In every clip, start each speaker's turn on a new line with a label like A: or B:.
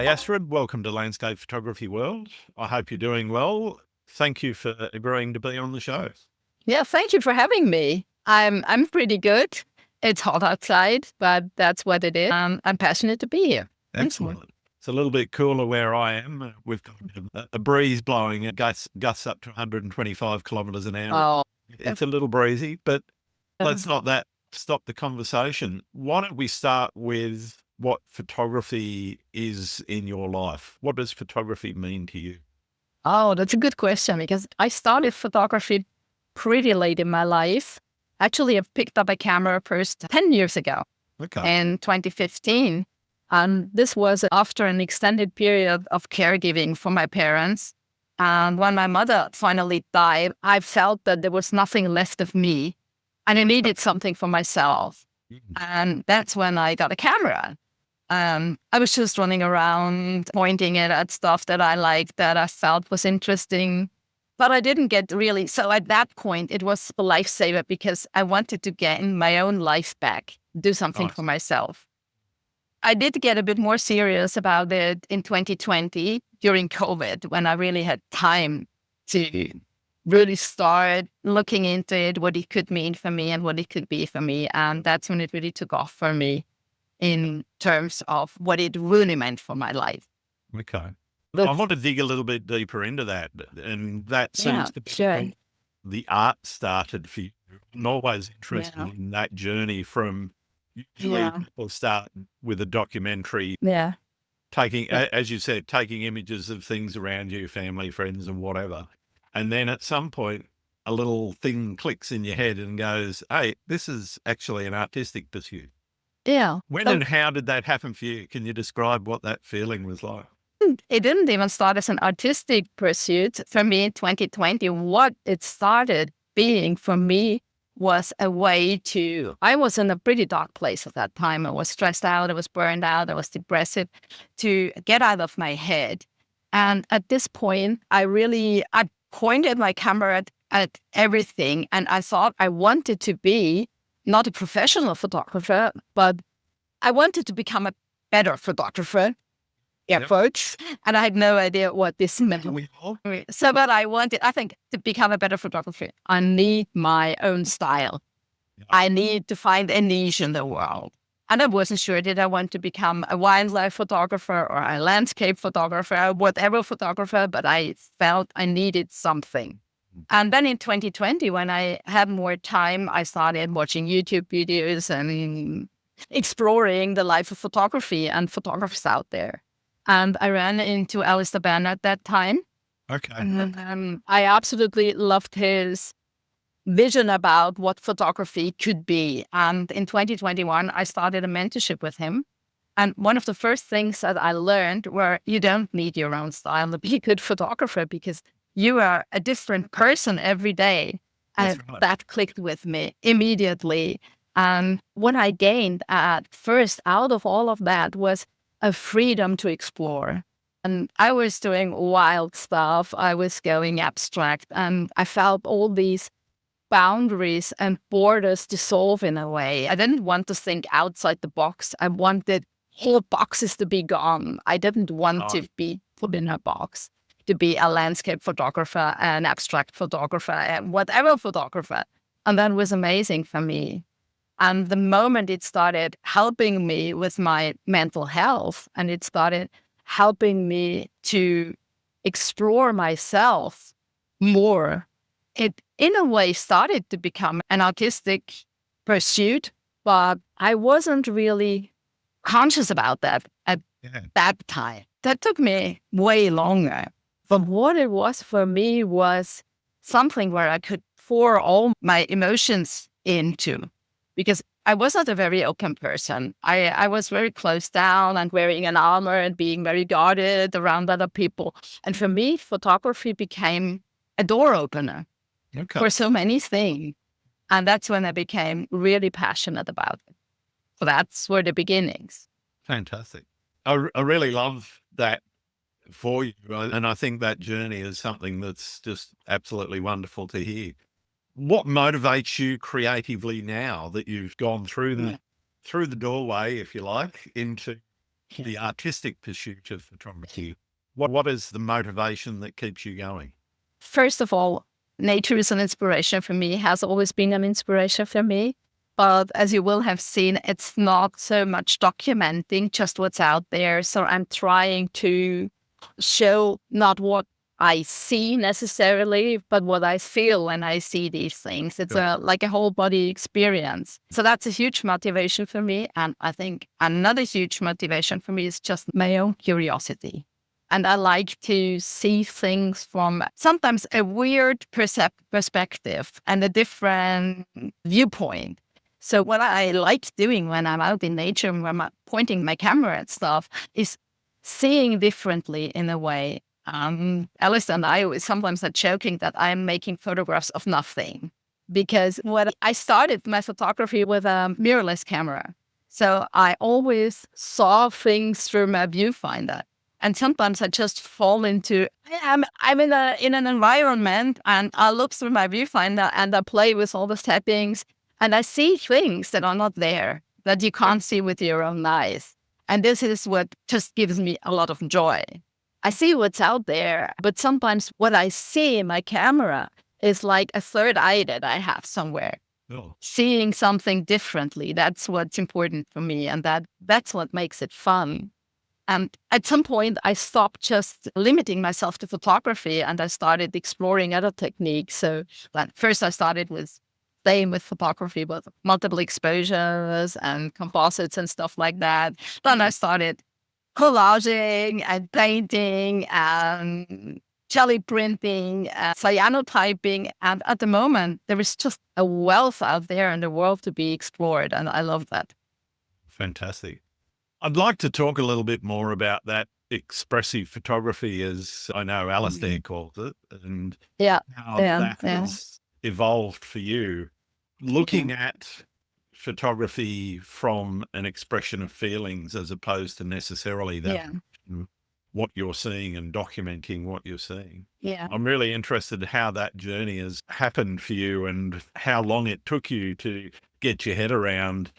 A: G'day, Astrid. Welcome to Landscape Photography World. I hope you're doing well. Thank you for agreeing to be on the show.
B: Yeah, thank you for having me. I'm pretty good. It's hot outside, but that's what it is. I'm passionate to be here.
A: Excellent. It's a little bit cooler where I am. We've got a breeze blowing, gusts up to 125 kilometres an hour.
B: Oh,
A: It's a little breezy, but let's not stop the conversation. Why don't we start with what photography is in your life? What does photography mean to you?
B: oh, that's a good question because I started photography pretty late in my life. Actually, I've picked up a camera first 10 years ago
A: Okay.
B: in 2015. And this was after an extended period of caregiving for my parents. And when my mother finally died, I felt that there was nothing left of me and I needed something for myself. And that's when I got a camera. I was just running around, pointing it at stuff that I liked, that I felt was interesting. But I didn't get really, so at that point, it was a lifesaver because I wanted to gain my own life back, do something for myself. I did get a bit more serious about it in 2020 during COVID, when I really had time to really start looking into it, what it could mean for me and what it could be for me. And that's when it really took off for me in terms of what it really meant for my life.
A: Okay. I want to dig a little bit deeper into that. And that seems to be
B: sure.
A: the art started for you. I'm always interested in that journey from usually people start with a documentary, taking, as you said, taking images of things around you, family, friends, and whatever. And then at some point, a little thing clicks in your head and goes, hey, this is actually an artistic pursuit.
B: Yeah.
A: When and how did that happen for you? Can you describe what that feeling was like?
B: It didn't even start as an artistic pursuit for me in 2020. What it started being for me was a way to, I was in a pretty dark place at that time. I was stressed out, I was burned out, I was depressive, to get out of my head. And at this point, I pointed my camera at everything. And I thought I wanted to be not a professional photographer, but I wanted to become a better photographer. Folks. And I had no idea what this meant. So, but I think, to become a better photographer, I need my own style. I need to find a niche in the world. And I wasn't sure, did I want to become a wildlife photographer or a landscape photographer, whatever photographer, but I felt I needed something. And then in 2020, when I had more time, I started watching YouTube videos and exploring the life of photography and photographers out there. And I ran into Alistair Banner at that time.
A: Okay.
B: And I absolutely loved his vision about what photography could be. And in 2021, I started a mentorship with him. And one of the first things that I learned were you don't need your own style to be a good photographer because you are a different person every day. And that clicked with me immediately. And what I gained at first out of all of that was a freedom to explore. And I was doing wild stuff. I was going abstract, and I felt all these boundaries and borders dissolve in a way. I didn't want to think outside the box. I wanted whole boxes to be gone. I didn't want to be put in a box, to be a landscape photographer, an abstract photographer, and whatever photographer. And that was amazing for me. And the moment it started helping me with my mental health, and it started helping me to explore myself more, it in a way started to become an artistic pursuit, but I wasn't really conscious about that at that time. That took me way longer. But what it was for me was something where I could pour all my emotions into. Because I was not a very open person. I was very closed down and wearing an armor and being very guarded around other people. And for me, photography became a door opener for so many things. And that's when I became really passionate about it. So that's where the beginnings.
A: Fantastic. I really love that for you. And I think that journey is something that's just absolutely wonderful to hear. What motivates you creatively now that you've gone through the doorway, if you like, into the artistic pursuit of photography, what is the motivation that keeps you going?
B: First of all, nature is an inspiration for me, has always been an inspiration for me. But as you will have seen, it's not so much documenting just what's out there. So I'm trying to show not what I see necessarily, but what I feel when I see these things. It's like a whole body experience. So that's a huge motivation for me. And I think another huge motivation for me is just my own curiosity. And I like to see things from sometimes a weird perspective and a different viewpoint. So what I like doing when I'm out in nature, when I'm pointing my camera at stuff, is seeing differently in a way. Alistair and I sometimes are joking that I'm making photographs of nothing, because when I started my photography with a mirrorless camera, so I always saw things through my viewfinder. And sometimes I just fall into, I'm in an environment and I look through my viewfinder and I play with all the settings and I see things that are not there, that you can't see with your own eyes. And this is what just gives me a lot of joy. I see what's out there, but sometimes what I see in my camera is like a third eye that I have somewhere. Oh. Seeing something differently, that's what's important for me. And that's what makes it fun. And at some point, I stopped just limiting myself to photography and I started exploring other techniques. So first I started with playing with photography, with multiple exposures and composites and stuff like that. Then I started collaging and painting and jelly printing and cyanotyping. And at the moment, there is just a wealth out there in the world to be explored. And I love that.
A: Fantastic. I'd like to talk a little bit more about that expressive photography, as I know Alistair calls it, and how that has evolved for you. Looking at photography from an expression of feelings as opposed to necessarily that what you're seeing and documenting what you're seeing.
B: Yeah.
A: I'm really interested in how that journey has happened for you and how long it took you to get your head around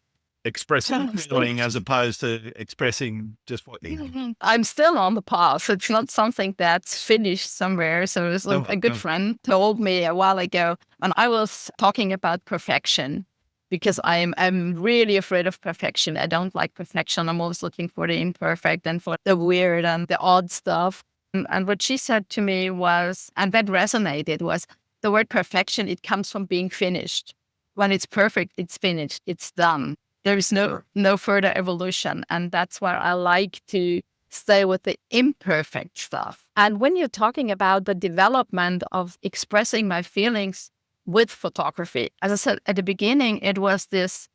A: expressing feeling as opposed to expressing just what you
B: I'm still on the path. It's not something that's finished somewhere. So it's like a good friend told me a while ago when I was talking about perfection, because I'm really afraid of perfection. I don't like perfection. I'm always looking for the imperfect and for the weird and the odd stuff. And what she said to me was, and that resonated, was the word perfection, it comes from being finished. When it's perfect, it's finished, it's done. There is no further evolution. And that's why I like to stay with the imperfect stuff. And when you're talking about the development of expressing my feelings with photography, as I said at the beginning, it was this,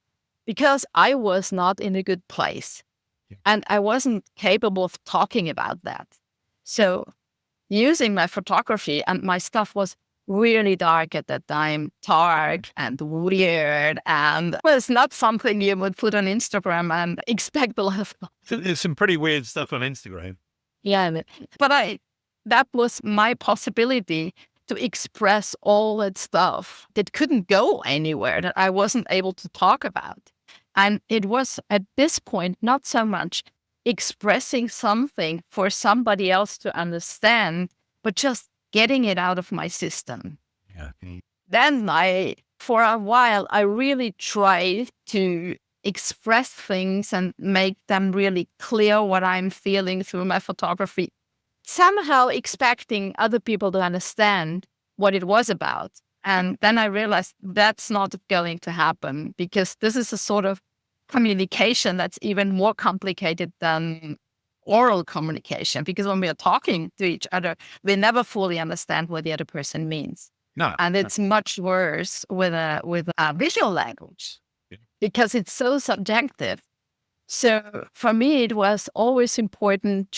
B: because I was not in a good place and I wasn't capable of talking about that. So using my photography, and my stuff was really dark at that time, dark and weird, and it was not something you would put on Instagram and expect a lot of.
A: There's some pretty weird stuff on Instagram.
B: Yeah, but that was my possibility to express all that stuff that couldn't go anywhere, that I wasn't able to talk about. And it was at this point not so much expressing something for somebody else to understand, but just getting it out of my system.
A: Yeah.
B: Then for a while, I really tried to express things and make them really clear what I'm feeling through my photography, somehow expecting other people to understand what it was about. And then I realized that's not going to happen, because this is a sort of communication that's even more complicated than oral communication, because when we are talking to each other, we never fully understand what the other person means.
A: No.
B: And it's much worse with a visual language, because it's so subjective. So for me, it was always important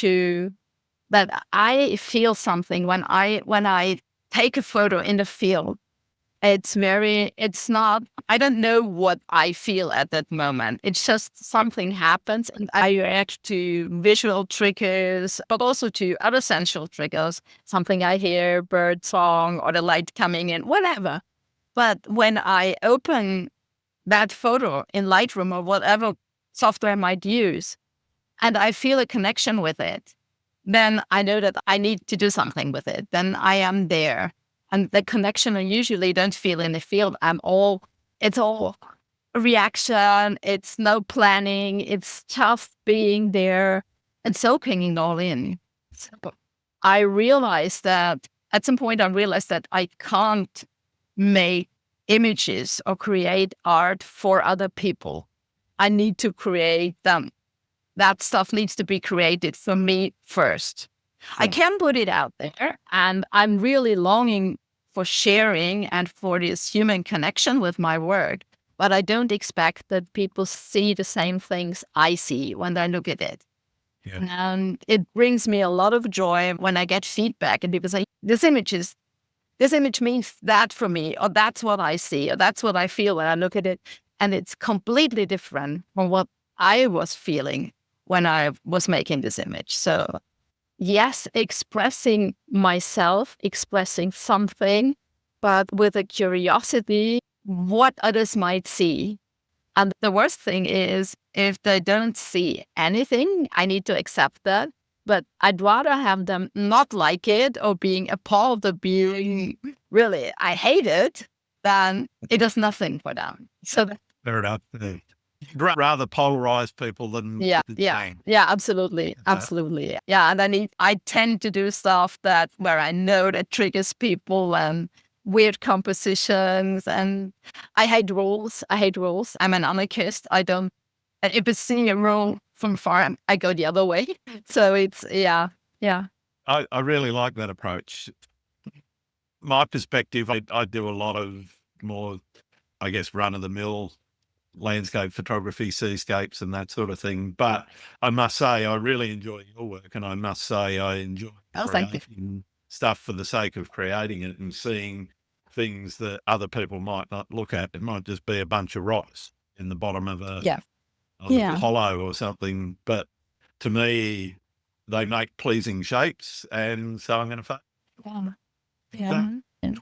B: that I feel something when I take a photo in the field. It's not, I don't know what I feel at that moment. It's just something happens and I react to visual triggers, but also to other sensual triggers, something I hear, bird song or the light coming in, whatever. But when I open that photo in Lightroom or whatever software I might use, and I feel a connection with it, then I know that I need to do something with it. Then I am there. And the connection I usually don't feel in the field. It's all reaction. It's no planning. It's just being there and soaking it all in. So I realized that at some point I can't make images or create art for other people. I need to create them. That stuff needs to be created for me first. I can put it out there, and I'm really longing for sharing and for this human connection with my work, but I don't expect that people see the same things I see when they look at it. Yeah. And it brings me a lot of joy when I get feedback and people say, this image means that for me, or that's what I see, or that's what I feel when I look at it. And it's completely different from what I was feeling when I was making this image. So yes, expressing myself, expressing something, but with a curiosity, what others might see. And the worst thing is if they don't see anything, I need to accept that. But I'd rather have them not like it or being appalled or being really, I hate it, than it does nothing for them. So
A: fair enough. Rather polarize people than
B: absolutely. Yeah, and I tend to do stuff where I know that triggers people and weird compositions, and I hate rules. I'm an anarchist. If I see a rule from far, I go the other way. So it's yeah.
A: I really like that approach. My perspective, I do a lot of more, I guess, run-of-the-mill landscape photography, seascapes and that sort of thing. But I must say, I really enjoy your work, and I must say I enjoy creating stuff for the sake of creating it and seeing things that other people might not look at. It might just be a bunch of rocks in the bottom of a hollow or something. But to me, they make pleasing shapes, and so I'm going to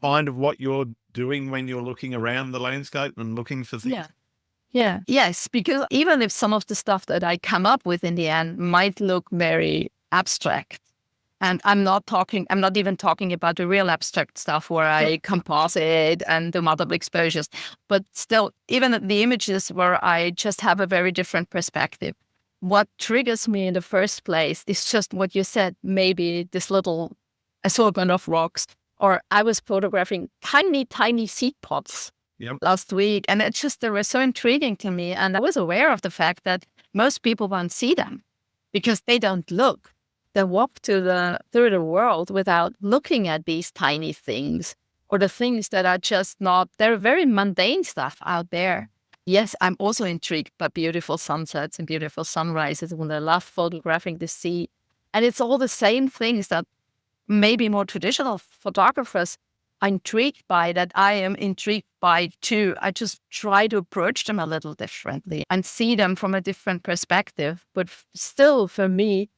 A: kind of what you're doing when you're looking around the landscape and looking for things.
B: Yes, because even if some of the stuff that I come up with in the end might look very abstract, and I'm not even talking about the real abstract stuff where I composite and do multiple exposures, but still, even the images where I just have a very different perspective. What triggers me in the first place is just what you said, maybe this little assortment of rocks, or I was photographing tiny seed pods last week, and they were so intriguing to me. And I was aware of the fact that most people won't see them because they don't look. They walk through the world without looking at these tiny things, or the things that are just not, they're very mundane stuff out there. Yes, I'm also intrigued by beautiful sunsets and beautiful sunrises, and I love photographing the sea. And it's all the same things that maybe more traditional photographers are intrigued by, that I am intrigued by too. I just try to approach them a little differently and see them from a different perspective. But still, for me,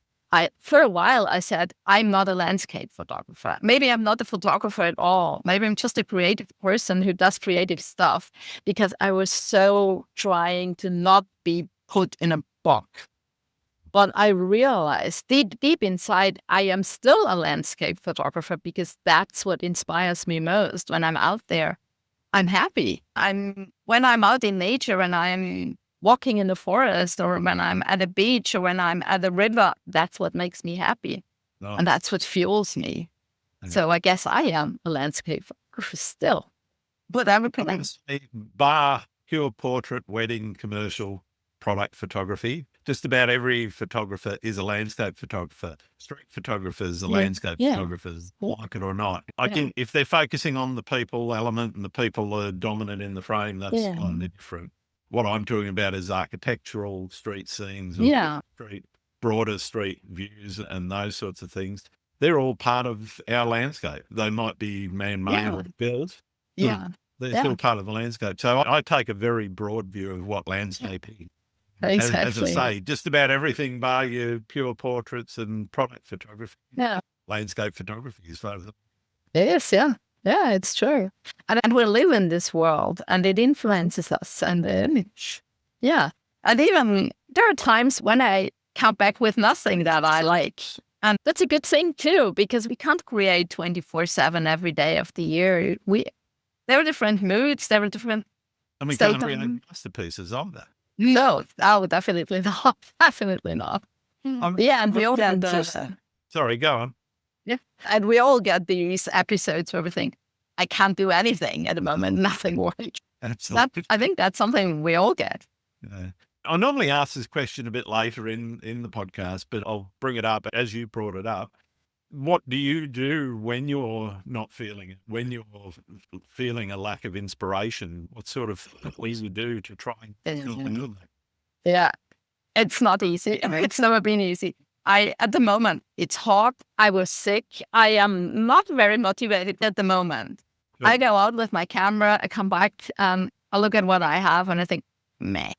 B: for a while I said, I'm not a landscape photographer. Maybe I'm not a photographer at all. Maybe I'm just a creative person who does creative stuff, because I was so trying to not be put in a box. But I realized deep inside, I am still a landscape photographer, because that's what inspires me most. When I'm out there, I'm happy. When I'm out in nature and I'm walking in the forest, or when I'm at a beach, or when I'm at a river, that's what makes me happy. Nice. And that's what fuels me. Okay. So I guess I am a landscape photographer still. But
A: bar pure portrait, wedding, commercial, product photography, just about every photographer is a landscape photographer. Street photographers are landscape photographers, like it or not. I think if they're focusing on the people element and the people are dominant in the frame, that's slightly different. What I'm talking about is architectural street scenes, broader street views and those sorts of things. They're all part of our landscape. They might be man-made or built. They're still part of the landscape. So I take a very broad view of what landscape is.
B: Exactly.
A: As I say, just about everything bar your pure portraits and product photography. Landscape photography as far as
B: Yes, yeah, it's true. And we live in this world, and it influences us and the image. Yeah. And even there are times when I come back with nothing that I like. And that's a good thing too, because we can't create 24/7 every day of the year. There are different moods, there are different.
A: And we can't create masterpieces of that.
B: No, definitely not. Definitely not. Yeah, and we all get
A: Sorry, go on.
B: Yeah, and we all get these episodes where we think, I can't do anything at the moment, nothing works.
A: Absolutely.
B: I think that's something we all get.
A: I normally ask this question a bit later in the podcast, but I'll bring it up as you brought it up. What do you do when you're not feeling it, when you're feeling a lack of inspiration? What sort of things you do to try and feel good?
B: Yeah, it's not easy. It's never been easy. At the moment, it's hard. I was sick. I am not very motivated at the moment. Sure. I go out with my camera, I come back, I look at what I have and I think, meh.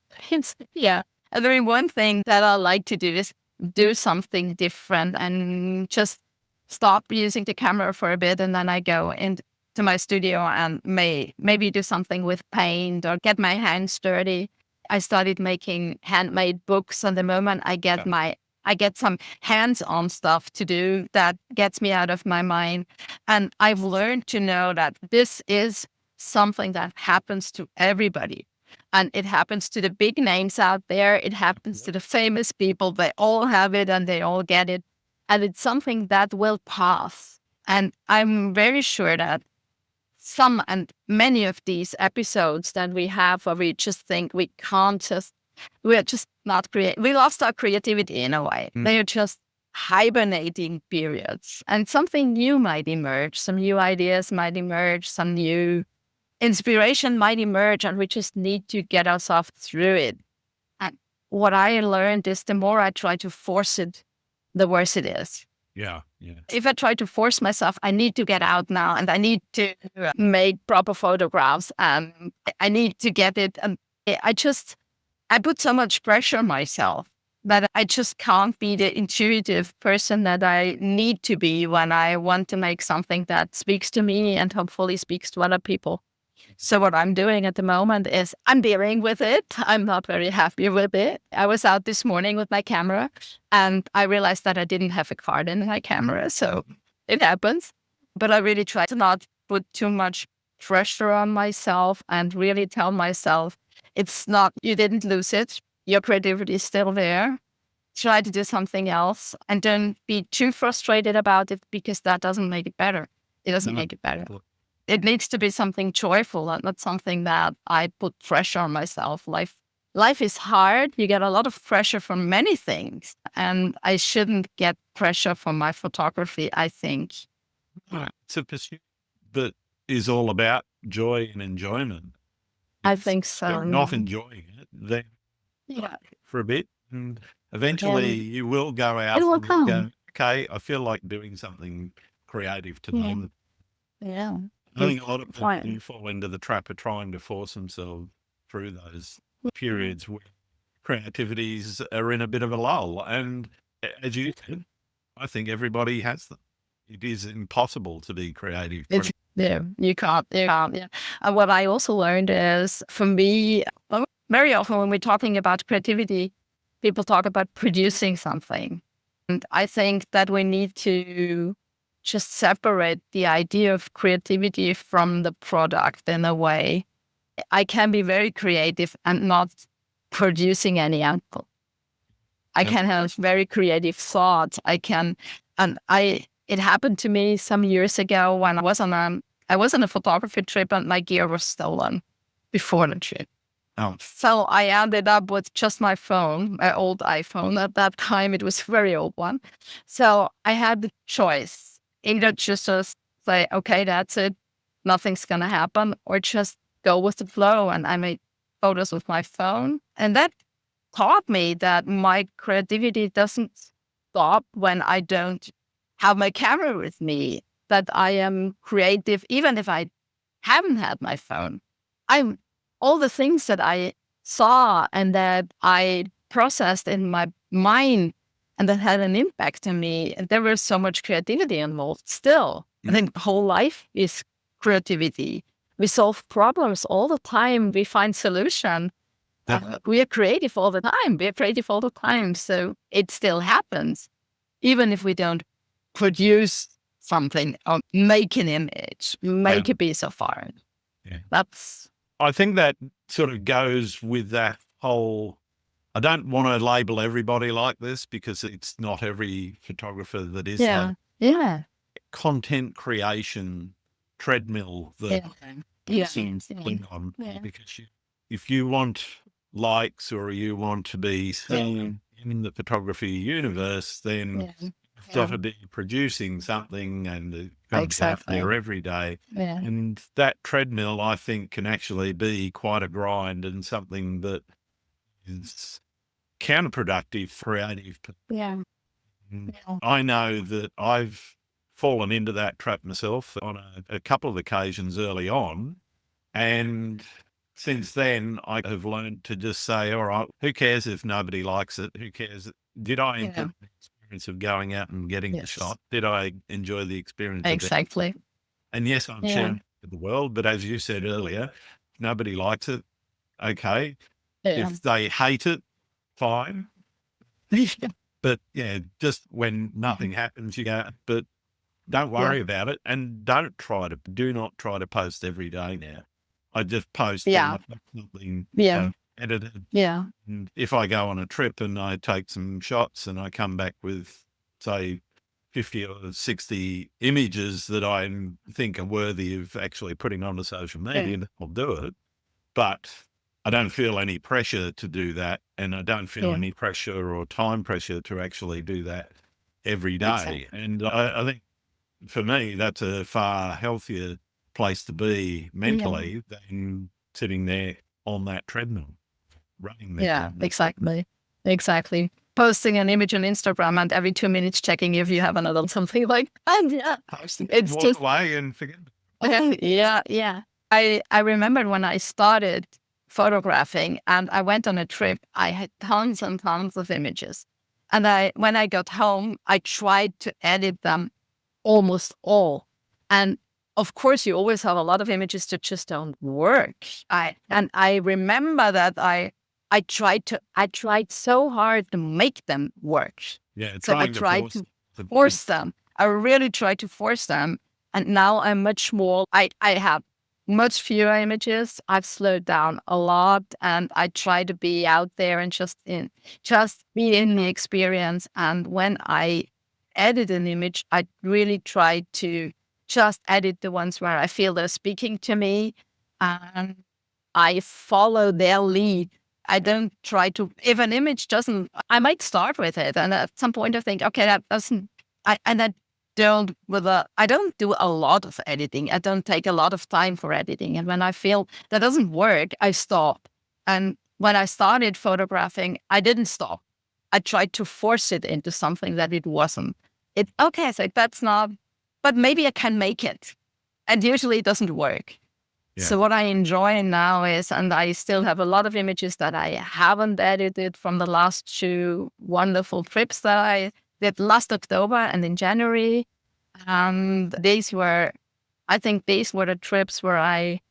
B: Yeah. And then one thing that I like to do is do something different and just stop using the camera for a bit. And then I go into my studio and maybe do something with paint or get my hands dirty. I started making handmade books. And the moment I get some hands-on stuff to do that gets me out of my mind. And I've learned to know that this is something that happens to everybody. And it happens to the big names out there. It happens to the famous people. They all have it and they all get it. And it's something that will pass. And I'm very sure that some and many of these episodes that we have where we just think we're just not creative. We lost our creativity in a way. They are just hibernating periods. And something new might emerge. Some new ideas might emerge. Some new inspiration might emerge. And we just need to get ourselves through it. And what I learned is the more I try to force it, the worse it is.
A: Yeah.
B: If I try to force myself, I need to get out now and I need to make proper photographs and I need to get it. And I put so much pressure on myself that I just can't be the intuitive person that I need to be when I want to make something that speaks to me and hopefully speaks to other people. So what I'm doing at the moment is I'm dealing with it. I'm not very happy with it. I was out this morning with my camera and I realized that I didn't have a card in my camera. So it happens. But I really try to not put too much pressure on myself and really tell myself, it's not, you didn't lose it. Your creativity is still there. Try to do something else and don't be too frustrated about it because that doesn't make it better. It doesn't make it better. It needs to be something joyful and not something that I put pressure on myself. Life is hard. You get a lot of pressure from many things. And I shouldn't get pressure from my photography, I think.
A: It's a pursuit that is all about joy and enjoyment.
B: I think so.
A: You're not enjoying it, then for a bit, and eventually you will go out
B: it will
A: and
B: come.
A: go, okay, I feel like doing something creative today.
B: Yeah.
A: I think a lot of people do fall into the trap of trying to force themselves through those periods where creativities are in a bit of a lull. And as you said, I think everybody has them. It is impossible to be creative.
B: You can't. Yeah. And what I also learned is, for me, very often when we're talking about creativity, people talk about producing something. And I think that we need to just separate the idea of creativity from the product in a way. I can be very creative and not producing any output. I can have very creative thoughts. It happened to me some years ago when I was on a photography trip and my gear was stolen before the trip.
A: Oh.
B: So I ended up with just my phone, my old iPhone. At that time, it was a very old one. So I had the choice. Either just say, okay, that's it, nothing's going to happen, or just go with the flow. And I made photos with my phone. And that taught me that my creativity doesn't stop when I don't have my camera with me, that I am creative even if I haven't had my phone. All the things that I saw and that I processed in my mind and that had an impact on me, and there was so much creativity involved still. I think whole life is creativity. We solve problems all the time. We find solutions. We are creative all the time. We are creative all the time. So it still happens, even if we don't produce something or make an image, make a piece of art.
A: I think that sort of goes with that whole, I don't want to label everybody like this because it's not every photographer that is like content creation treadmill that cling on. Because if you want likes or you want to be seen in the photography universe, then you've got to be producing something and got to be out there every day. And that treadmill, I think, can actually be quite a grind and something that is counterproductive for creative people. I know that I've fallen into that trap myself on a couple of occasions early on. And since then, I have learned to just say, all right, who cares if nobody likes it? Who cares? Did I enjoy the experience of going out and getting the shot? Did I enjoy the experience?
B: Exactly.
A: And yes, I'm sharing it with the world, but as you said earlier, if nobody likes it, okay. If they hate it, fine. But just when nothing happens, you go, but don't worry about it. And do not try to post every day now. I just post something edited. And if I go on a trip and I take some shots and I come back with, say, 50 or 60 images that I think are worthy of actually putting onto social media, I'll do it. But I don't feel any pressure to do that. And I don't feel any pressure or time pressure to actually do that every day. And I think for me, that's a far healthier place to be mentally than sitting there on that treadmill, running there.
B: Exactly. Posting an image on Instagram and every 2 minutes checking if you have another something like that.
A: It's just away and forget
B: it. I remember when I started photographing and I went on a trip, I had tons and tons of images. And when I got home, I tried to edit them almost all. And of course, you always have a lot of images that just don't work. I remember that I tried so hard to make them work. So I tried to force them. I really tried to force them. And now I'm much more, I have much fewer images. I've slowed down a lot and I try to be out there and just be in the experience. And when I edit an image, I really try to just edit the ones where I feel they're speaking to me and I follow their lead. I don't try to, if an image doesn't, I might start with it. And at some point I think, okay, that doesn't, I don't do a lot of editing. I don't take a lot of time for editing. And when I feel that doesn't work, I stop. And when I started photographing, I didn't stop. I tried to force it into something that it wasn't. So that's not, but maybe I can make it. And usually it doesn't work. So what I enjoy now is, and I still have a lot of images that I haven't edited from the last 2 wonderful trips that I did last October and in January. And these were the trips where I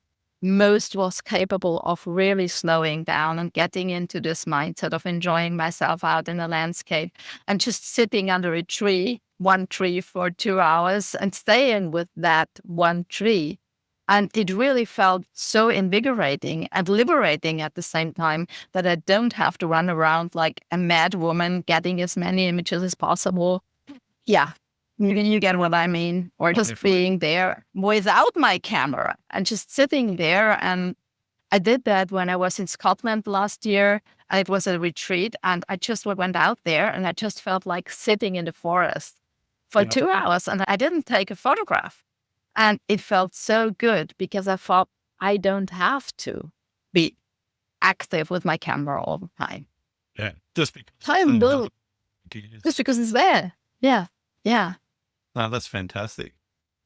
B: most was capable of really slowing down and getting into this mindset of enjoying myself out in the landscape and just sitting under a tree, one tree for 2 hours and staying with that one tree. And it really felt so invigorating and liberating at the same time that I don't have to run around like a mad woman getting as many images as possible. You get what I mean? Or just being there without my camera and just sitting there. And I did that when I was in Scotland last year. It was a retreat and I just went out there and I just felt like sitting in the forest for 2 hours and I didn't take a photograph. And it felt so good because I thought I don't have to be active with my camera all the time.
A: Just because
B: it's there.
A: No, that's fantastic.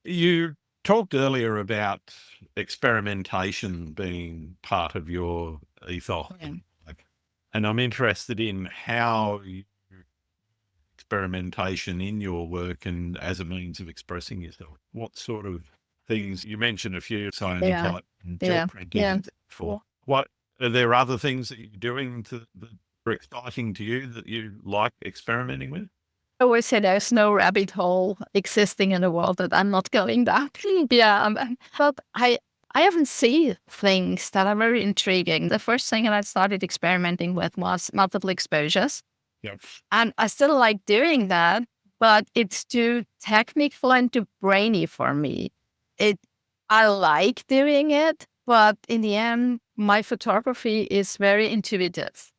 A: You talked earlier about experimentation being part of your ethos. And I'm interested in how experimentation in your work and as a means of expressing yourself. What sort of things, you mentioned a few, scientific and gel printing for. What Are there other things that you're doing that are exciting to you that you like experimenting with?
B: I always say there's no rabbit hole existing in the world that I'm not going down. But I often see things that are very intriguing. The first thing that I started experimenting with was multiple exposures.
A: Yep.
B: And I still like doing that, but it's too technical and too brainy for me. I like doing it, but in the end, my photography is very intuitive.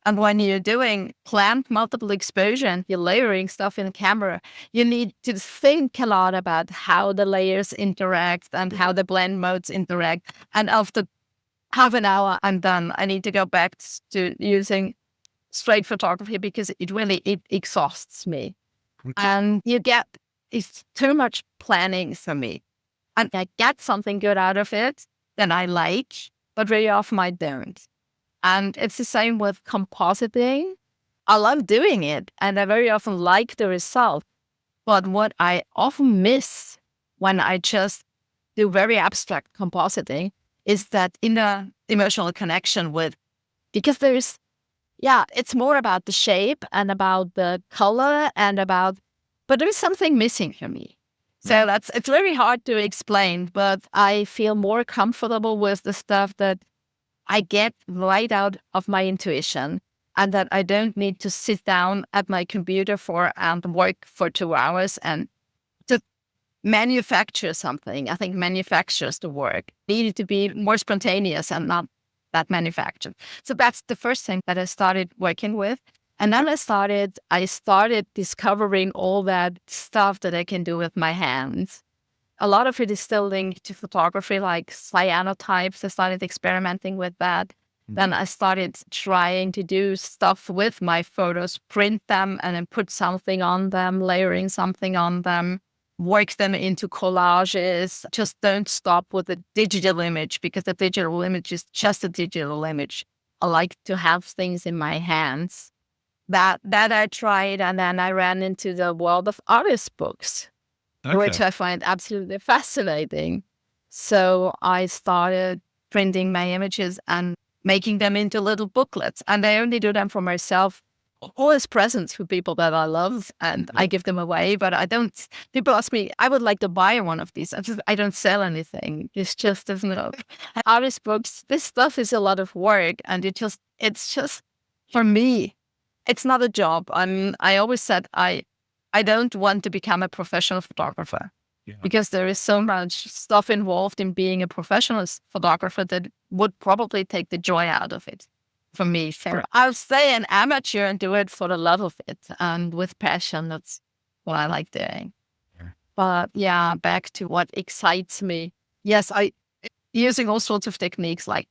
B: And when you're doing planned multiple exposure and you're layering stuff in the camera, you need to think a lot about how the layers interact and how the blend modes interact. And after half an hour, I'm done. I need to go back to using straight photography because it exhausts me. And it's too much planning for me. And I get something good out of it that I like, but very often I don't. And it's the same with compositing. I love doing it, and I very often like the result. But what I often miss when I just do very abstract compositing is that inner emotional connection because it's more about the shape and about the color but there is something missing for me. So it's very hard to explain, but I feel more comfortable with the stuff that I get right out of my intuition and that I don't need to sit down at my computer and work for 2 hours and to manufacture something. I think manufactures the work. Needed to be more spontaneous and not that manufactured. So that's the first thing that I started working with. And then I started discovering all that stuff that I can do with my hands. A lot of it is still linked to photography, like cyanotypes. I started experimenting with that. Then I started trying to do stuff with my photos, print them and then put something on them, layering something on them, work them into collages. Just don't stop with a digital image because the digital image is just a digital image. I like to have things in my hands. That I tried, and then I ran into the world of artist books, which I find absolutely fascinating. So I started printing my images and making them into little booklets. And I only do them for myself or as presents for people that I love, and I give them away. But I don't. People ask me, I would like to buy one of these. I don't sell anything. It's just artist books. This stuff is a lot of work, and it's just for me. It's not a job. I always said I don't want to become a professional photographer because there is so much stuff involved in being a professional photographer that would probably take the joy out of it for me. So I'll stay an amateur and do it for the love of it and with passion. That's what I like doing. But back to what excites me. Yes, using all sorts of techniques like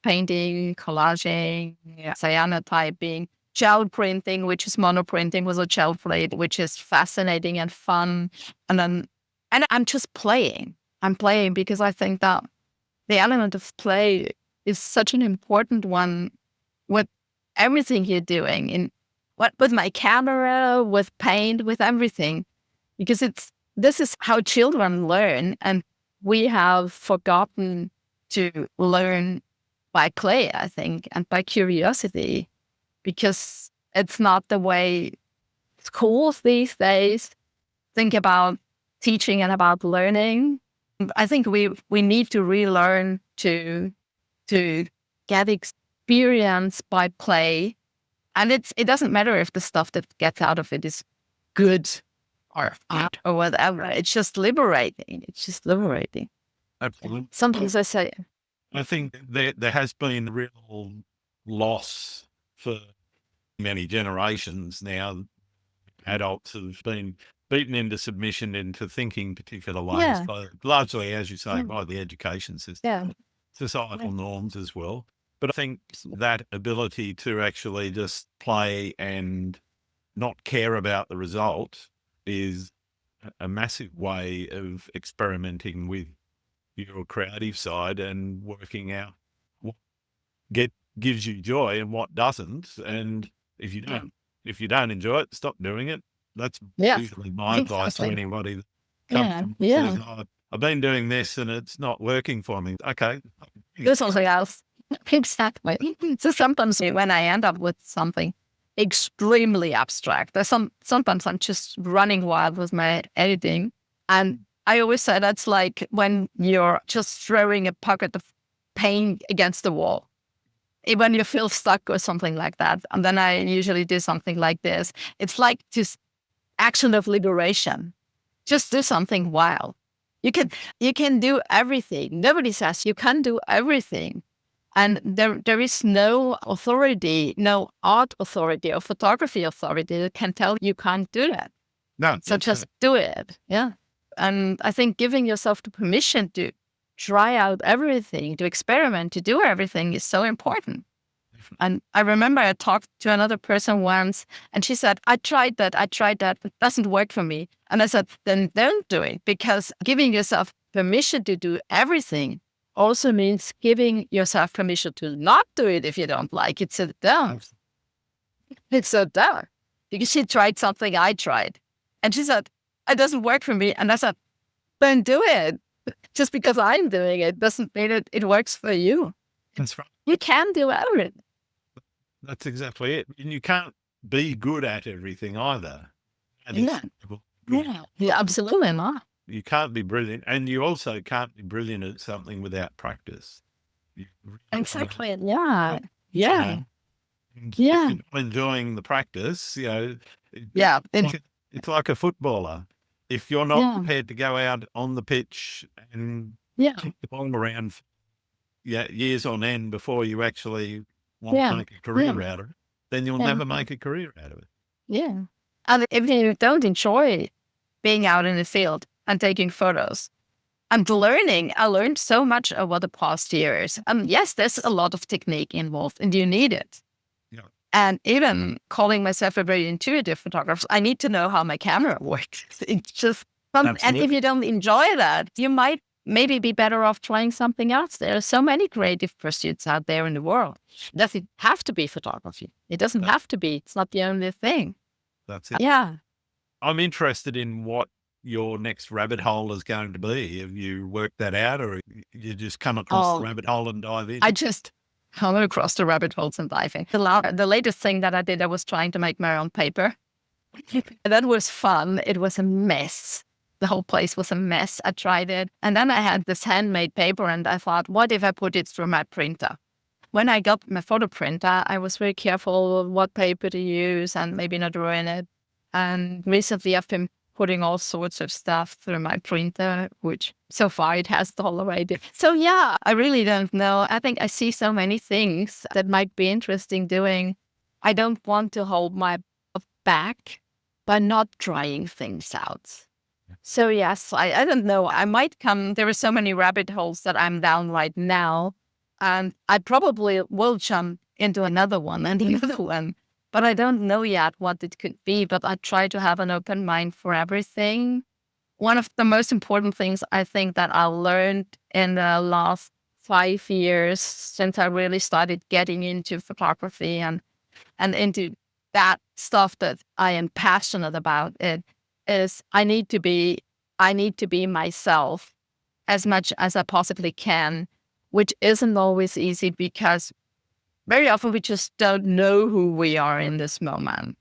B: painting, collaging, cyanotyping, gel printing, which is monoprinting with a gel plate, which is fascinating and fun. And I'm just playing. I'm playing because I think that the element of play is such an important one with everything you're doing, with my camera, with paint, with everything. Because this is how children learn, and we have forgotten to learn by play, I think, and by curiosity. Because it's not the way schools these days think about teaching and about learning. I think we need to relearn to get experience by play. And it doesn't matter if the stuff that gets out of it is good or bad or whatever. It's just liberating.
A: Absolutely.
B: Sometimes I say,
A: I think there has been real loss for many generations now. Adults have been beaten into submission into thinking particular ways, largely, as you say, by the education system, societal norms as well. But I think that ability to actually just play and not care about the result is a massive way of experimenting with your creative side and working out what gives you joy and what doesn't. And if you don't enjoy it, stop doing it. That's usually my advice to anybody that comes to me. I've been doing this and it's not working for me. Okay.
B: Do something else. Exactly. So sometimes when I end up with something extremely abstract, sometimes I'm just running wild with my editing. And I always say that's like when you're just throwing a pocket of paint against the wall. When you feel stuck or something like that. And then I usually do something like this. It's like just action of liberation. Just do something wild. You can do everything. Nobody says you can do everything. And there is no authority, no art authority or photography authority that can tell you can't do that.
A: No.
B: So just do it. Yeah. And I think giving yourself the permission to try out everything, to experiment, to do everything is so important. And I remember I talked to another person once and she said, I tried that, but it doesn't work for me. And I said, then don't do it, because giving yourself permission to do everything also means giving yourself permission to not do it if you don't like it. So dumb. It's so dumb. Because she tried something I tried. And she said, it doesn't work for me. And I said, then do it. Just because I'm doing it doesn't mean it works for you.
A: That's right.
B: You can do everything.
A: That's exactly it. And you can't be good at everything either.
B: Yeah, absolutely not.
A: You can't be brilliant. And you also can't be brilliant at something without practice.
B: Exactly. Yeah. Yeah.
A: If you're not enjoying the practice, it's like a footballer. If you're not prepared to go out on the pitch and kick the ball around years on end before you actually want to make a career out of it, then you'll never make a career out of it.
B: Yeah. And if you don't enjoy being out in the field and taking photos and learning, I learned so much over the past years. Yes, there's a lot of technique involved and you need it.
A: Yeah.
B: And even calling myself a very intuitive photographer, I need to know how my camera works. It's just fun. And if you don't enjoy that, you might maybe be better off trying something else. There are so many creative pursuits out there in the world. It doesn't have to be photography. It doesn't have to be. It's not the only thing.
A: That's it.
B: Yeah.
A: I'm interested in what your next rabbit hole is going to be. Have you worked that out, or you just come across the rabbit hole and dive in?
B: I just come across the rabbit holes and dive in. The latest thing that I did, I was trying to make my own paper. That was fun. It was a mess. The whole place was a mess. I tried it. And then I had this handmade paper and I thought, what if I put it through my printer? When I got my photo printer, I was very careful what paper to use and maybe not ruin it. And recently I've been putting all sorts of stuff through my printer, which so far it has tolerated. So yeah, I really don't know. I think I see so many things that might be interesting doing. I don't want to hold my back by not trying things out. So yes, I don't know. I might come, there are so many rabbit holes that I'm down right now. And I probably will jump into another one and another one. But I don't know yet what it could be. But I try to have an open mind for everything. One of the most important things I think that I learned in the last 5 years since I really started getting into photography and into that stuff that I am passionate about, it is I need to be myself as much as I possibly can, which isn't always easy because very often we just don't know who we are in this moment.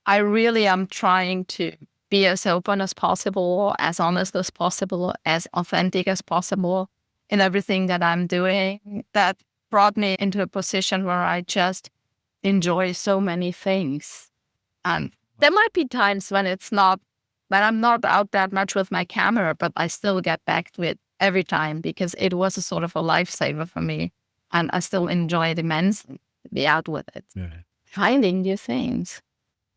B: I really am trying to be as open as possible, as honest as possible, as authentic as possible in everything that I'm doing. That brought me into a position where I just enjoy so many things. And there might be times when I'm not out that much with my camera, but I still get back to it every time because it was a sort of a lifesaver for me. And I still enjoy it immensely to be out with it, finding new things.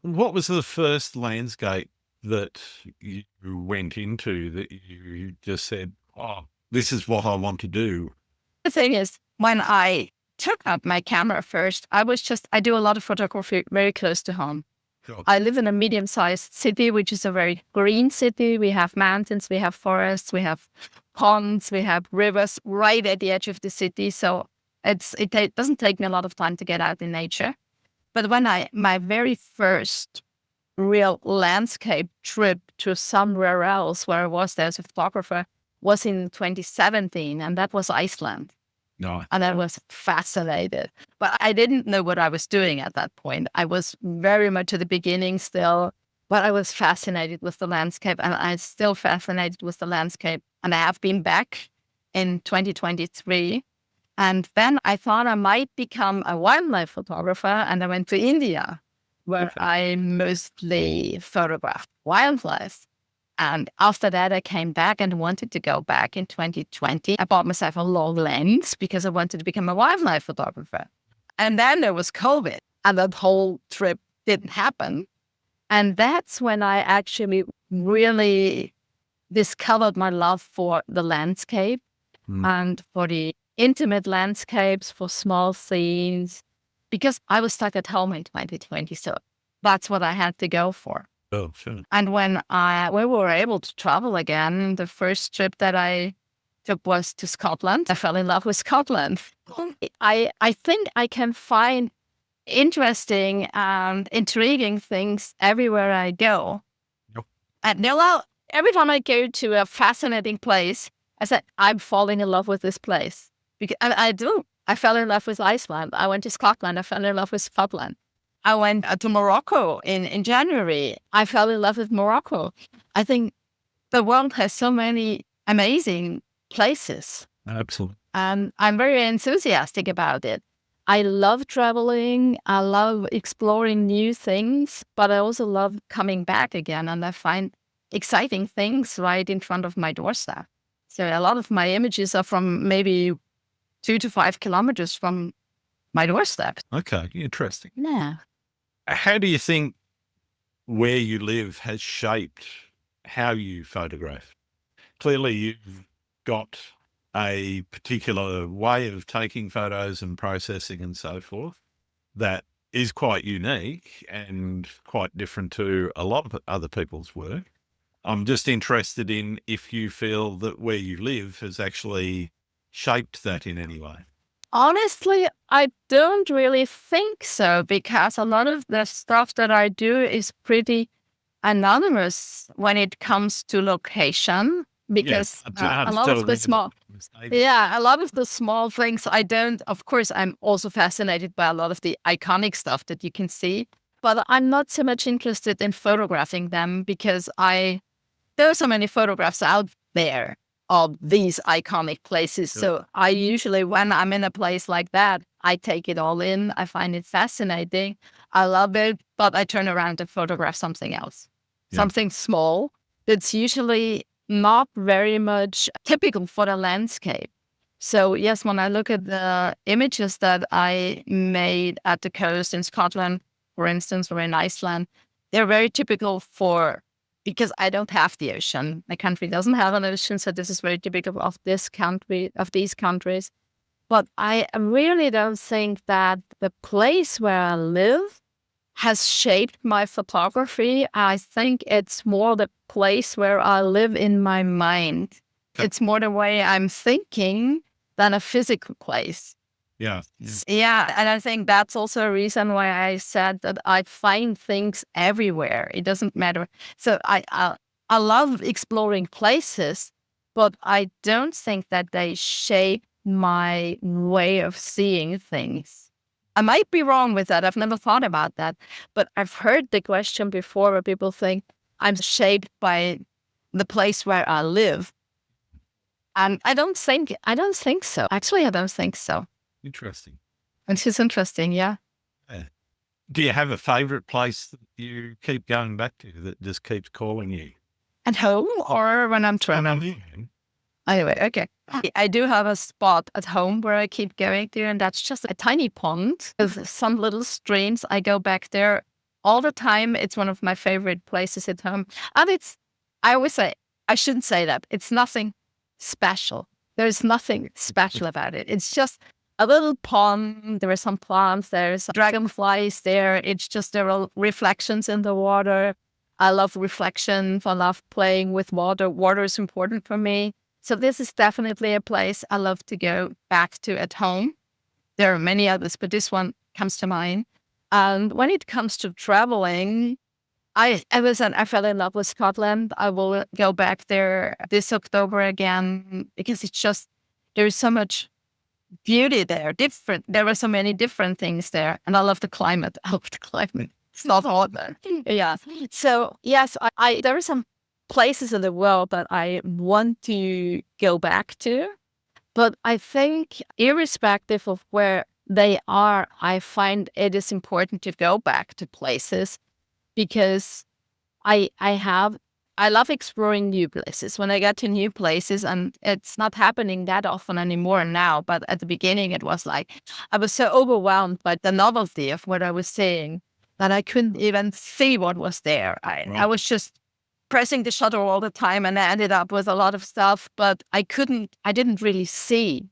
A: What was the first landscape that you went into that you just said, oh, this is what I want to do?
B: The thing is, when I took up my camera first, I do a lot of photography very close to home. Sure. I live in a medium-sized city, which is a very green city. We have mountains, we have forests, we have ponds, we have rivers right at the edge of the city. So it doesn't take me a lot of time to get out in nature. But when my very first real landscape trip to somewhere else where I was there as a photographer was in 2017, and that was Iceland.
A: No.
B: And I was fascinated. But I didn't know what I was doing at that point. I was very much at the beginning still, but I was fascinated with the landscape, and I'm still fascinated with the landscape. And I have been back in 2023. And then I thought I might become a wildlife photographer, and I went to India, where I mostly photographed wildlife. And after that, I came back and wanted to go back in 2020. I bought myself a long lens because I wanted to become a wildlife photographer. And then there was COVID, and that whole trip didn't happen. And that's when I actually really discovered my love for the landscape and for the intimate landscapes, for small scenes, because I was stuck at home in 2020. So that's what I had to go for.
A: Oh, sure.
B: And when we were able to travel again, the first trip that I took was to Scotland. I fell in love with Scotland. I think I can find interesting and intriguing things everywhere I go.
A: Yep.
B: And every time I go to a fascinating place, I said, I'm falling in love with this place. Because I do. I fell in love with Iceland. I went to Scotland. I fell in love with Scotland. I went to Morocco in January. I fell in love with Morocco. I think the world has so many amazing places.
A: Absolutely.
B: And I'm very enthusiastic about it. I love traveling. I love exploring new things, but I also love coming back again. And I find exciting things right in front of my doorstep. So a lot of my images are from maybe 2 to 5 kilometers from my doorstep.
A: Okay, interesting.
B: Yeah.
A: How do you think where you live has shaped how you photograph? Clearly, you've got a particular way of taking photos and processing and so forth that is quite unique and quite different to a lot of other people's work. I'm just interested in if you feel that where you live has actually shaped that in any way.
B: Honestly, I don't really think so, because a lot of the stuff that I do is pretty anonymous when it comes to location, because a lot of the small things I don't, of course, I'm also fascinated by a lot of the iconic stuff that you can see, but I'm not so much interested in photographing them because there are so many photographs out there of these iconic places. Yep. So I usually, when I'm in a place like that, I take it all in. I find it fascinating. I love it, but I turn around and photograph something else, something small that's usually not very much typical for the landscape. So yes, when I look at the images that I made at the coast in Scotland, for instance, or in Iceland, they're very typical because I don't have the ocean. My country doesn't have an ocean, so this is very typical of these countries. But I really don't think that the place where I live has shaped my photography. I think it's more the place where I live in my mind. Okay. It's more the way I'm thinking than a physical place.
A: Yeah.
B: And I think that's also a reason why I said that I find things everywhere. It doesn't matter. So I love exploring places, but I don't think that they shape my way of seeing things. I might be wrong with that. I've never thought about that, but I've heard the question before where people think I'm shaped by the place where I live. And I don't think so. Actually, I don't think so.
A: Interesting.
B: Which is interesting, yeah.
A: Do you have a favorite place that you keep going back to that just keeps calling you?
B: At home or when I'm traveling? Anyway, okay. I do have a spot at home where I keep going to, and that's just a tiny pond with some little streams. I go back there all the time. It's one of my favorite places at home. And I always say, I shouldn't say that. It's nothing special. There's nothing special about it. It's just a little pond. There are some plants. There's dragonflies there. It's just there are reflections in the water. I love reflections. I love playing with water. Water is important for me. So this is definitely a place I love to go back to at home. There are many others, but this one comes to mind. And when it comes to traveling, I fell in love with Scotland. I will go back there this October again because it's just, there's so much beauty there. There were so many different things there. And I love the climate. I love the climate. It's not hot there. Yeah. So yes, there are some places in the world that I want to go back to. But I think irrespective of where they are, I find it is important to go back to places because I love exploring new places. When I get to new places, and it's not happening that often anymore now, but at the beginning it was like, I was so overwhelmed by the novelty of what I was seeing that I couldn't even see what was there. I was just pressing the shutter all the time, and I ended up with a lot of stuff, but I didn't really see.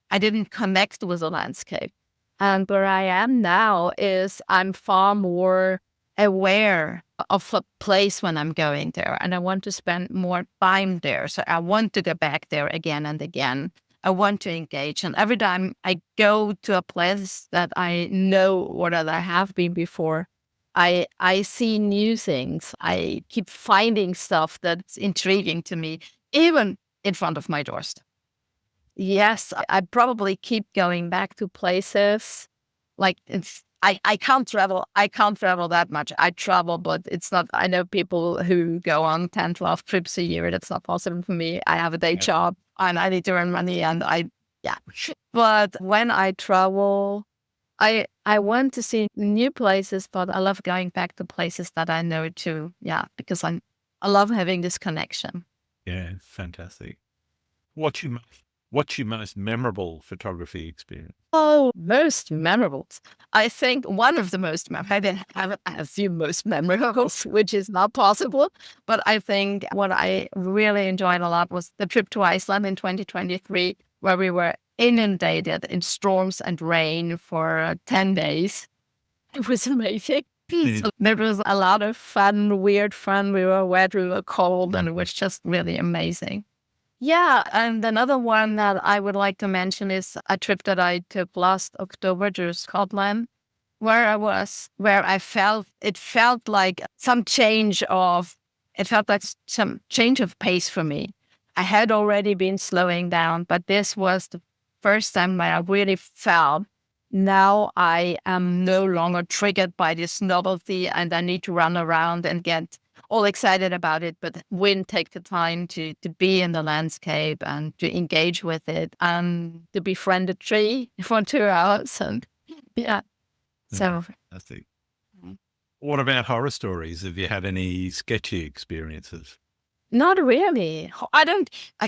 B: I didn't connect with the landscape. And where I am now is I'm far more aware of a place when I'm going there, and I want to spend more time there. So I want to go back there again and again. I want to engage. And every time I go to a place that I know or that I have been before, I see new things. I keep finding stuff that's intriguing to me, even in front of my doorstep. Yes, I probably keep going back to places. Like I can't travel. I can't travel that much. I travel, but it's not. I know people who go on 10, 12 trips a year. That's not possible for me. I have a day job and I need to earn money, and yeah. But when I travel, I want to see new places, but I love going back to places that I know too. Yeah, because I love having this connection.
A: Yeah, fantastic. What's your most memorable photography experience?
B: Oh, most memorable. I think one of the most memorable, I didn't have a few most memorable, which is not possible. But I think what I really enjoyed a lot was the trip to Iceland in 2023, where we were inundated in storms and rain for 10 days. It was amazing. So there was a lot of fun, weird fun. We were wet, we were cold, and it was just really amazing. Yeah, and another one that I would like to mention is a trip that I took last October to Scotland, where I felt like some change of pace for me. I had already been slowing down, but this was the first time where I really felt now I am no longer triggered by this novelty and I need to run around and get all excited about it, but when take the time to be in the landscape and to engage with it and to befriend a tree for 2 hours. And yeah. So
A: fantastic. What about horror stories? Have you had any sketchy experiences?
B: Not really. I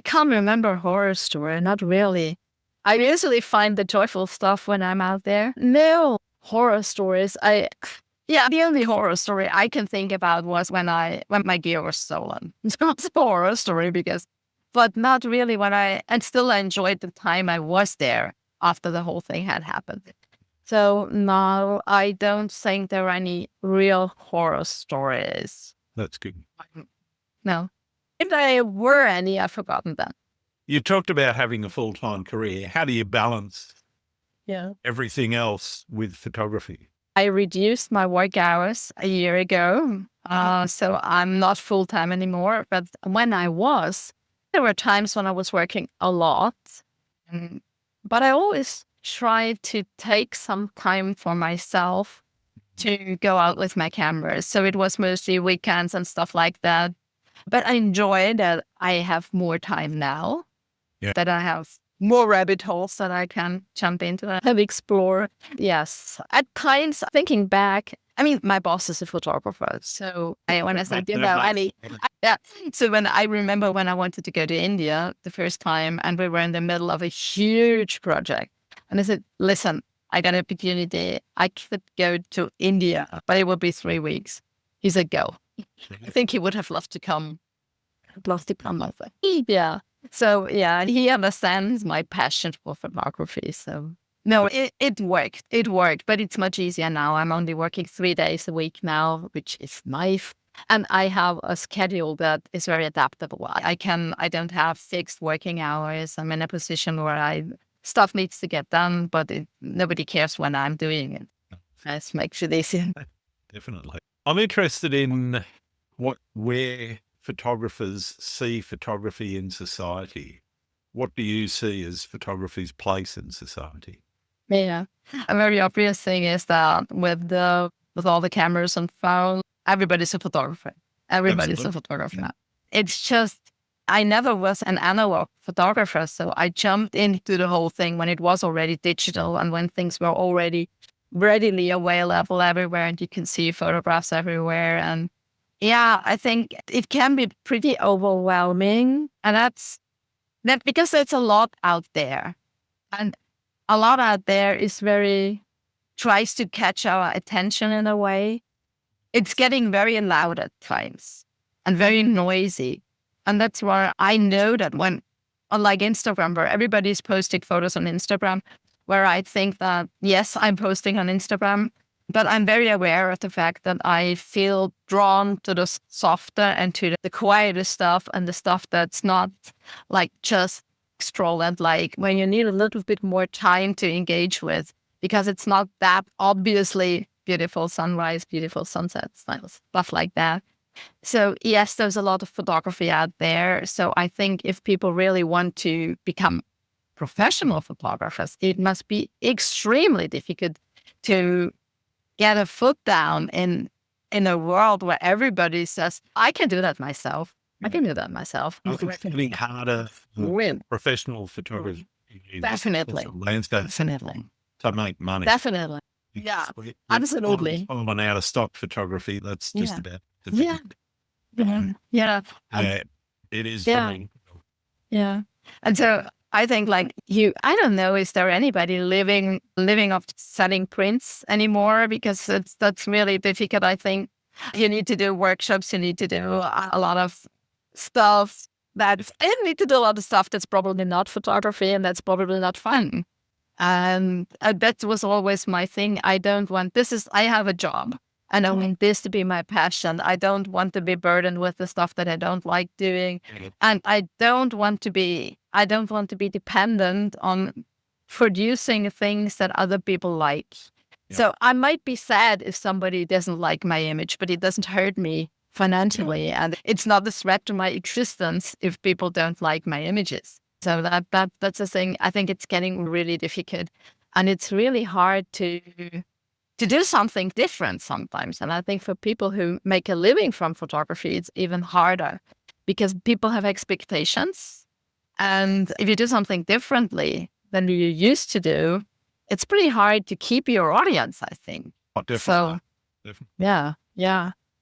B: can't remember a horror story. Not really. I usually find the joyful stuff when I'm out there. No horror stories. The only horror story I can think about was when my gear was stolen. It's not a horror story but not really and still I enjoyed the time I was there after the whole thing had happened. So no, I don't think there are any real horror stories.
A: That's good.
B: No. If there were any, I've forgotten them.
A: You talked about having a full-time career. How do you balance everything else with photography?
B: I reduced my work hours a year ago, so I'm not full-time anymore. But when I was, there were times when I was working a lot. But I always tried to take some time for myself to go out with my cameras. So it was mostly weekends and stuff like that. But I enjoy that I have more time now, that I have more rabbit holes that I can jump into and explore. Yes. At times, thinking back, I mean, my boss is a photographer. So when I said, So when I remember when I wanted to go to India the first time and we were in the middle of a huge project. And I said, listen, I got an opportunity. I could go to India, but it would be 3 weeks. He said, go. I think he would have loved to come. Yeah. So yeah, he understands my passion for photography. So no, it worked. It worked, but it's much easier now. I'm only working 3 days a week now, which is nice. And I have a schedule that is very adaptable. I don't have fixed working hours. I'm in a position where stuff needs to get done, but nobody cares when I'm doing it. That makes it easier.
A: Definitely. I'm interested in where photographers see photography in society. what do you see as photography's place in society?
B: Yeah. A very obvious thing is that with all the cameras and phones, everybody's a photographer. Everybody's
A: Absolutely.
B: a photographer. Yeah. It's just, I never was an analog photographer, so I jumped into the whole thing when it was already digital and when things were already readily available everywhere and you can see photographs everywhere. And yeah, I think it can be pretty overwhelming, and that's because there's a lot out there, and a lot out there is tries to catch our attention in a way. It's getting very loud at times and very noisy. And that's why I know that when, unlike Instagram, where everybody's posting photos on Instagram, where I think that, yes, I'm posting on Instagram, but I'm very aware of the fact that I feel drawn to the softer and to the quieter stuff and the stuff that's not like just scroll and like when you need a little bit more time to engage with, because it's not that obviously beautiful sunrise, beautiful sunsets, stuff like that. So yes, there's a lot of photography out there. So I think if people really want to become professional photographers, it must be extremely difficult to get a foot down in a world where everybody says, I can do that myself. I can do that myself.
A: It's getting harder for professional photographers.
B: Definitely.
A: Landscape.
B: Definitely.
A: To make money.
B: Definitely. Yeah, absolutely.
A: On out of stock photography, that's just about
B: yeah. Yeah.
A: It is for me.
B: Yeah. And so I think like I don't know, is there anybody living off selling prints anymore? Because that's really difficult. I think you need to do workshops, you need to do a lot of stuff you need to do a lot of stuff that's probably not photography and that's probably not fun. And that was always my thing. I have a job and I want this to be my passion. I don't want to be burdened with the stuff that I don't like doing. And I don't want to be dependent on producing things that other people like. Yeah. So I might be sad if somebody doesn't like my image, but it doesn't hurt me financially. Yeah. And it's not a threat to my existence if people don't like my images. So that's the thing. I think it's getting really difficult, and it's really hard to do something different sometimes. And I think for people who make a living from photography, it's even harder because people have expectations. And if you do something differently than you used to do, it's pretty hard to keep your audience, I think.
A: Oh, definitely.
B: So, yeah.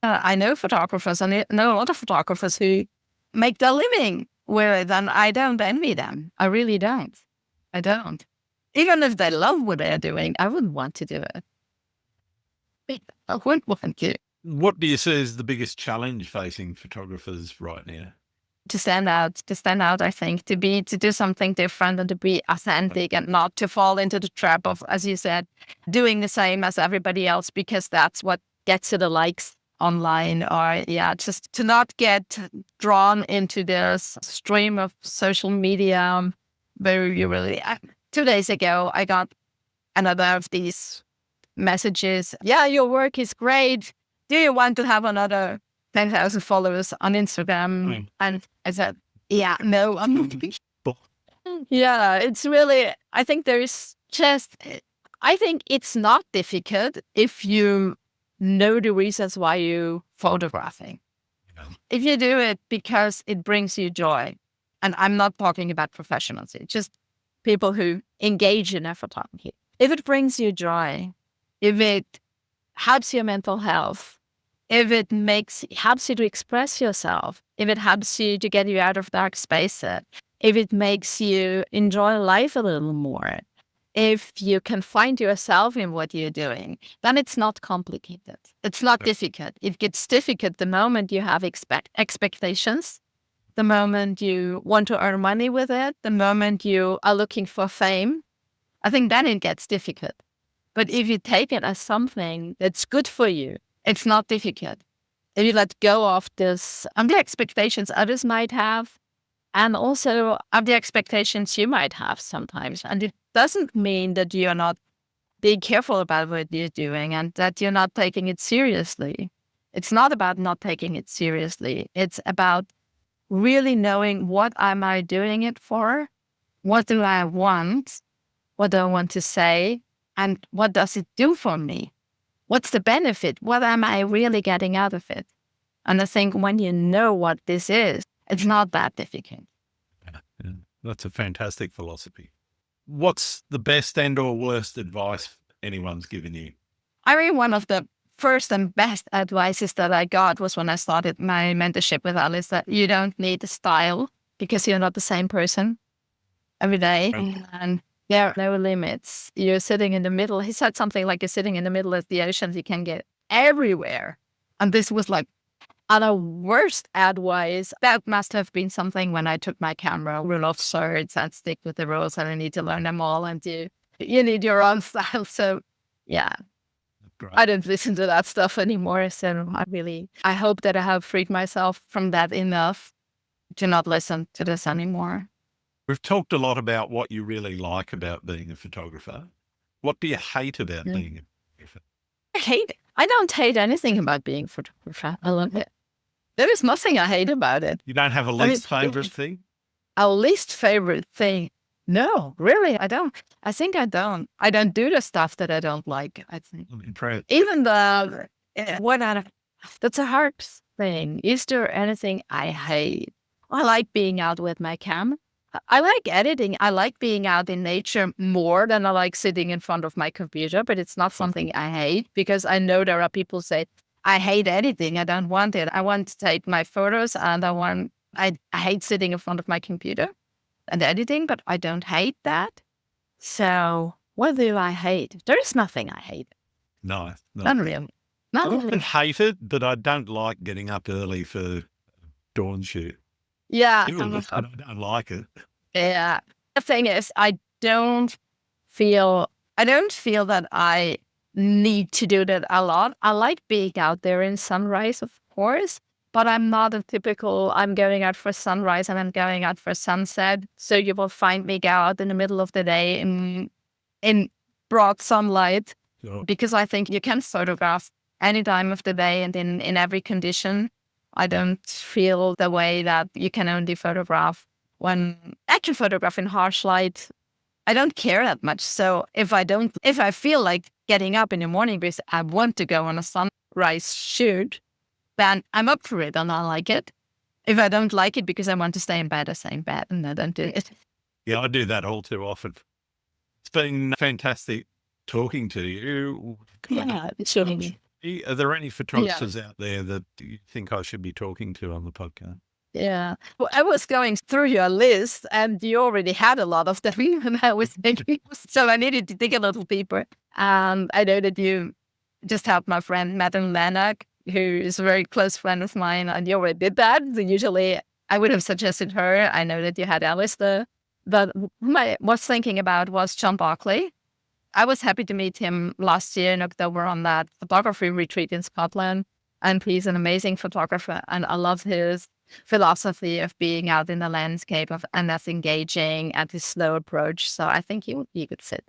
B: I know photographers, and I know a lot of photographers who make their living with, and I don't envy them. I really don't. I don't. Even if they love what they're doing, I wouldn't want to do it. I wouldn't want to.
A: What do you see as the biggest challenge facing photographers right now?
B: To stand out, I think, to do something different and to be authentic and not to fall into the trap of, as you said, doing the same as everybody else because that's what gets you the likes online, or just to not get drawn into this stream of social media where you really 2 days ago I got another of these messages. Yeah, your work is great. Do you want to have another 10,000 followers on Instagram? And I said, yeah, no, I'm not. Yeah, it's really, I think it's not difficult if you know the reasons why you photographing. Yeah. If you do it because it brings you joy, and I'm not talking about professionals, it's just people who engage in photography. If it brings you joy, if it helps your mental health, if it helps you to express yourself, if it helps you to get you out of dark spaces, if it makes you enjoy life a little more, if you can find yourself in what you're doing, then it's not complicated. It's not difficult. It gets difficult the moment you have expectations, the moment you want to earn money with it, the moment you are looking for fame. I think then it gets difficult. But if you take it as something that's good for you, it's not difficult. If you let go of this, and the expectations others might have, and also of the expectations you might have sometimes. And it doesn't mean that you're not being careful about what you're doing and that you're not taking it seriously. It's not about not taking it seriously. It's about really knowing what am I doing it for? what do I want? What do I want to say? And what does it do for me? What's the benefit? What am I really getting out of it? And I think when you know what this is, it's not that difficult.
A: Yeah. That's a fantastic philosophy. What's the best and or worst advice anyone's given you?
B: I mean, one of the first and best advices that I got was when I started my mentorship with Alistair. You don't need a style because you're not the same person every day. Right. And there are no limits. You're sitting in the middle. He said something like, you're sitting in the middle of the ocean. You can get everywhere. And this was like, and the worst advice, that must have been something when I took my camera, rule of thirds and stick with the rules, and I need to learn them all, and you need your own style. So yeah, great. I don't listen to that stuff anymore. So I hope that I have freed myself from that enough to not listen to this anymore.
A: We've talked a lot about what you really like about being a photographer. What do you hate about being a photographer? I don't hate anything about being a photographer. I love it. There is nothing I hate about it. You don't have a least favorite thing?
B: A least favorite thing? No, really, I don't. I think I don't. I don't do the stuff that I don't like, I think.
A: I'm impressed.
B: Even that's a hard thing. Is there anything I hate? I like being out with my cam. I like editing. I like being out in nature more than I like sitting in front of my computer, but it's not something I hate, because I know there are people who say, I hate editing. I don't want it. I want to take my photos, and I hate sitting in front of my computer and editing, but I don't hate that. So what do I hate? There is nothing I hate.
A: No.
B: Not really.
A: I don't hate it, but I don't like getting up early for dawn shoot.
B: Yeah.
A: I don't like it.
B: Yeah. The thing is, I don't feel that I need to do that a lot. I like being out there in sunrise, of course, but I'm not a typical, I'm going out for sunrise and I'm going out for sunset. So you will find me go out in the middle of the day in broad sunlight, because I think you can photograph any time of the day and in every condition. I don't feel the way that you can only photograph when I can photograph in harsh light. I don't care that much. So if I feel like getting up in the morning because I want to go on a sunrise shoot, then I'm up for it and I like it. If I don't like it because I want to stay in bed, I stay in bed and I don't do it.
A: Yeah, I do that all too often. It's been fantastic talking to you.
B: Yeah, sure.
A: Are there any photographers out there that you think I should be talking to on the podcast?
B: Yeah. Well, I was going through your list and you already had a lot of them. And I was thinking, so I needed to dig a little deeper. And I know that you just helped my friend, Madeline Lannock, who is a very close friend of mine. And you already did that. So usually I would have suggested her. I know that you had Alistair. But whom I was thinking about was John Barclay. I was happy to meet him last year in October on that photography retreat in Scotland. And he's an amazing photographer. And I love his philosophy of being out in the landscape and that's engaging and his slow approach. So I think he would be a good fit.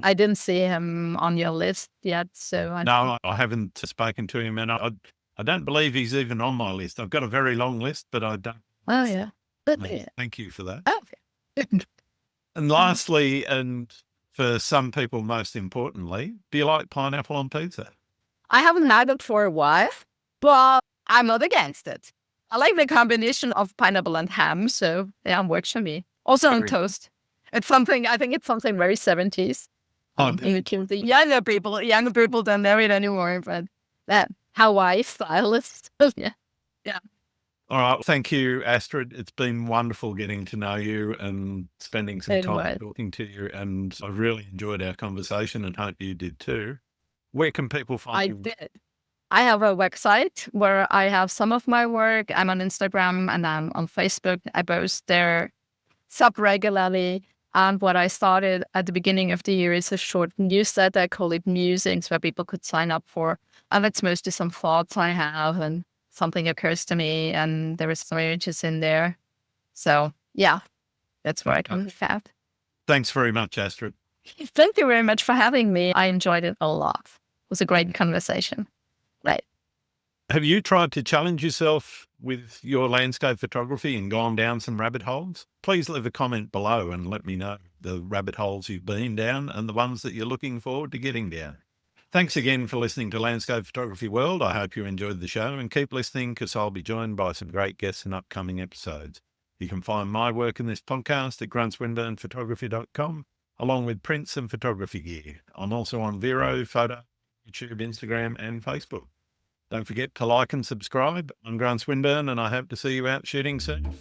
B: I didn't see him on your list yet. So
A: I haven't spoken to him. And I don't believe he's even on my list. I've got a very long list, but I don't.
B: Oh, yeah.
A: Thank you for that.
B: Oh, okay.
A: And lastly, and for some people, most importantly, do you like pineapple on pizza?
B: I haven't had it for a while, but I'm not against it. I like the combination of pineapple and ham, so yeah, it works for me. Also on toast. I think it's something very 70s. The younger people don't know it anymore, but that Hawaii style is, yeah.
A: All right. Thank you, Astrid. It's been wonderful getting to know you and spending some time talking to you. And I really enjoyed our conversation and hope you did too. Where can people find you?
B: I did. I have a website where I have some of my work. I'm on Instagram and I'm on Facebook. I post there sub-regularly. And what I started at the beginning of the year is a short newsletter. I call it Musings, where people could sign up for. And it's mostly some thoughts I have and something occurs to me, and there is some images in there. So yeah, that's where I can find.
A: Thanks very much, Astrid.
B: Thank you very much for having me. I enjoyed it a lot. It was a great conversation. Right.
A: Have you tried to challenge yourself with your landscape photography and gone down some rabbit holes? Please leave a comment below and let me know the rabbit holes you've been down and the ones that you're looking forward to getting down. Thanks again for listening to Landscape Photography World. I hope you enjoyed the show, and keep listening because I'll be joined by some great guests in upcoming episodes. You can find my work in this podcast at gruntswinburnphotography.com, along with prints and photography gear. I'm also on Vero, Photo, YouTube, Instagram, and Facebook. Don't forget to like and subscribe. I'm Grant Swinburne, and I hope to see you out shooting soon.